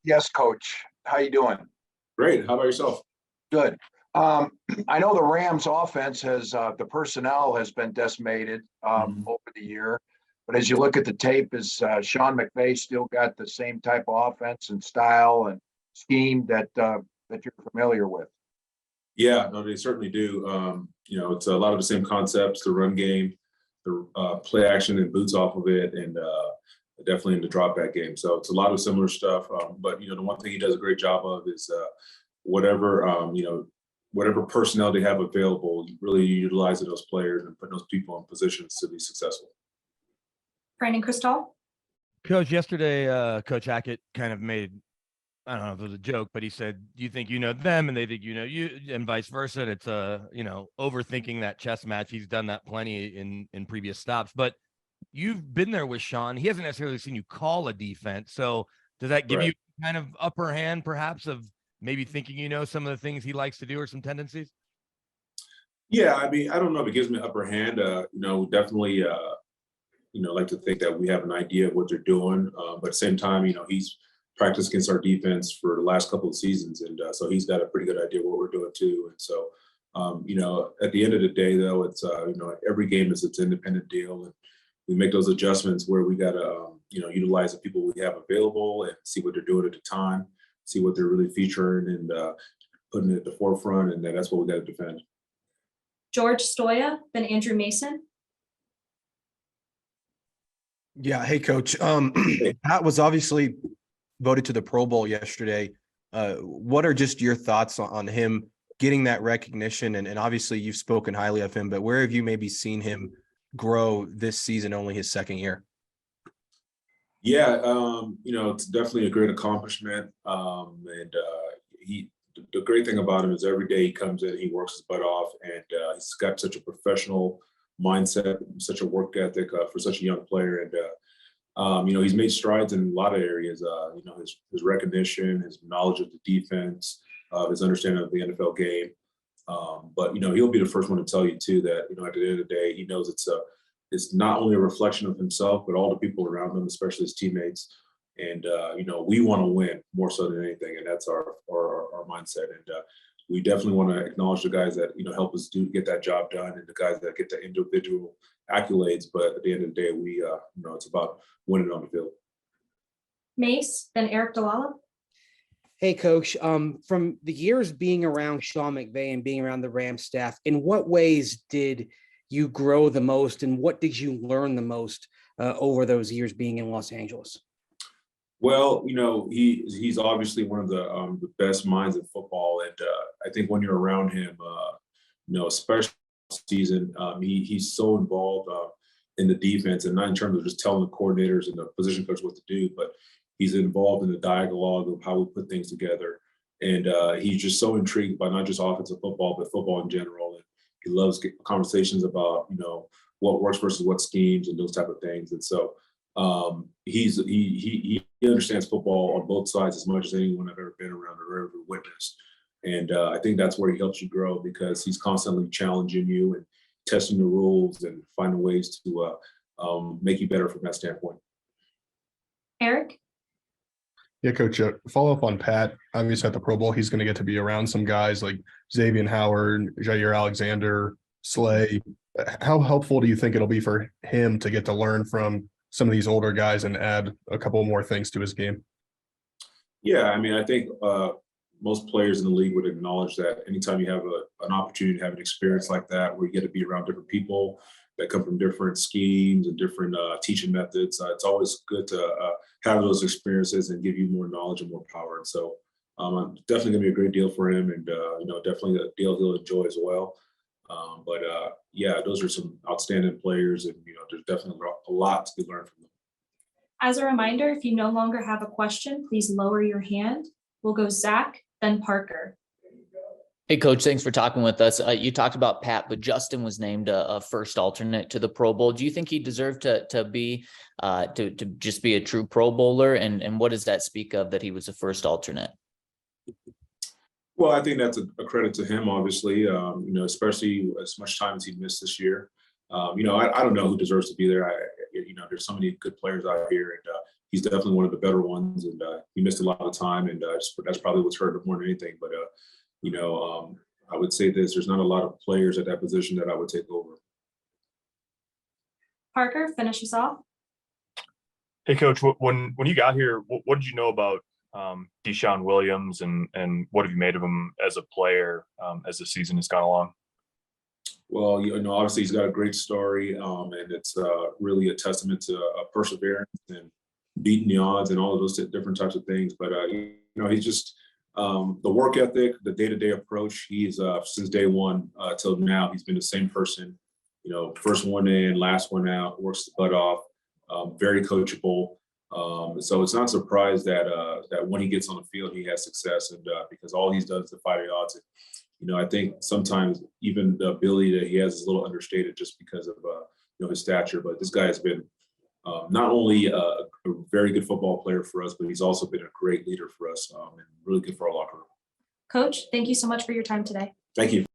Yes, Coach. How you doing? Great. How about yourself? Good. Um, I know the Rams offense the personnel has been decimated Mhm. over the year. But as you look at the tape, is Sean McVay still got the same type of offense and style and scheme that you're familiar with? Yeah, no, they certainly do. It's a lot of the same concepts, the run game, the play action and boots off of it, and definitely in the drop back game. So it's a lot of similar stuff. But the one thing he does a great job of is whatever whatever personnel they have available, really utilizing those players and putting those people in positions to be successful. Brandon Cristal. Coach, yesterday, Coach Hackett kind of made, I don't know if it was a joke, but he said, you think you know them and they think you know you, and vice versa. And it's overthinking that chess match. He's done that plenty in previous stops, but you've been there with Sean. He hasn't necessarily seen you call a defense. So does that give you kind of upper hand, perhaps, of maybe thinking some of the things he likes to do or some tendencies? Yeah, I mean, I don't know if it gives me an upper hand. Definitely, like to think that we have an idea of what they're doing. But at the same time, he's practiced against our defense for the last couple of seasons, and so he's got a pretty good idea what we're doing too. And so, at the end of the day, though, it's every game is its independent deal, and we make those adjustments where we got to utilize the people we have available and see what they're doing at the time, see what they're really featuring and putting it at the forefront, and that's what we got to defend. George Stoya, then Andrew Mason. Yeah. Hey, Coach. Pat was obviously voted to the Pro Bowl yesterday. What are just your thoughts on him getting that recognition? And obviously you've spoken highly of him, but where have you maybe seen him grow this season, only his second year? Yeah, it's definitely a great accomplishment. The great thing about him is every day he comes in, he works his butt off, and he's got such a professional mindset, such a work ethic for such a young player. And he's made strides in a lot of areas. His recognition, his knowledge of the defense, his understanding of the NFL game. But he'll be the first one to tell you too that at the end of the day, he knows it's not only a reflection of himself, but all the people around him, especially his teammates. And we want to win more so than anything, and that's our mindset. And we definitely want to acknowledge the guys that help us get that job done, and the guys that get the individual accolades. But at the end of the day, we it's about winning on the field. Mace, then Eric Dalala. Hey, Coach. From the years being around Sean McVay and being around the Rams staff, in what ways did you grow the most, and what did you learn the most over those years being in Los Angeles? Well, he's obviously one of the best minds in football, and I think when you're around him, especially season, he's so involved in the defense, and not in terms of just telling the coordinators and the position coach what to do, but he's involved in the dialogue of how we put things together. And he's just so intrigued by not just offensive football, but football in general. And he loves conversations about what works versus what schemes and those type of things. And so he understands football on both sides as much as anyone I've ever been around or ever witnessed. And I think that's where he helps you grow, because he's constantly challenging you and testing the rules and finding ways to make you better from that standpoint. Eric? Yeah, Coach, follow up on Pat. Obviously at the Pro Bowl, he's going to get to be around some guys like Xavier Howard, Jair Alexander, Slay. How helpful do you think it'll be for him to get to learn from some of these older guys and add a couple more things to his game? Yeah, I mean, I think most players in the league would acknowledge that anytime you have an opportunity to have an experience like that, where you get to be around different people that come from different schemes and different teaching methods, it's always good to have those experiences and give you more knowledge and more power. And so definitely going to be a great deal for him, and definitely a deal he'll enjoy as well. But those are some outstanding players, and there's definitely a lot to be learned from them. As a reminder, if you no longer have a question, please lower your hand. We'll go Zach, then Parker. Hey, Coach, thanks for talking with us. You talked about Pat, but Justin was named a first alternate to the Pro Bowl. Do you think he deserved to just be a true Pro Bowler? And what does that speak of that he was a first alternate? Well, I think that's a credit to him, obviously, especially as much time as he missed this year. I don't know who deserves to be there. There's so many good players out here, and he's definitely one of the better ones, and he missed a lot of time, and that's probably what's hurt him more than anything. But I would say this: there's not a lot of players at that position that I would take over. Parker, finish us off. Hey, Coach, when you got here, what did you know about DeShawn Williams, and what have you made of him as a player as the season has gone along? Well, obviously he's got a great story, and it's really a testament to perseverance and beating the odds and all of those different types of things. But he's just the work ethic, the day-to-day approach. He's since day one till now, he's been the same person. First one in, last one out, works his butt off. Very coachable. So it's not a surprise that when he gets on the field, he has success, and because all he's done is defy the odds. And, I think sometimes even the ability that he has is a little understated just because of his stature. But this guy has been not only a very good football player for us, but he's also been a great leader for us, and really good for our locker room. Coach, thank you so much for your time today. Thank you.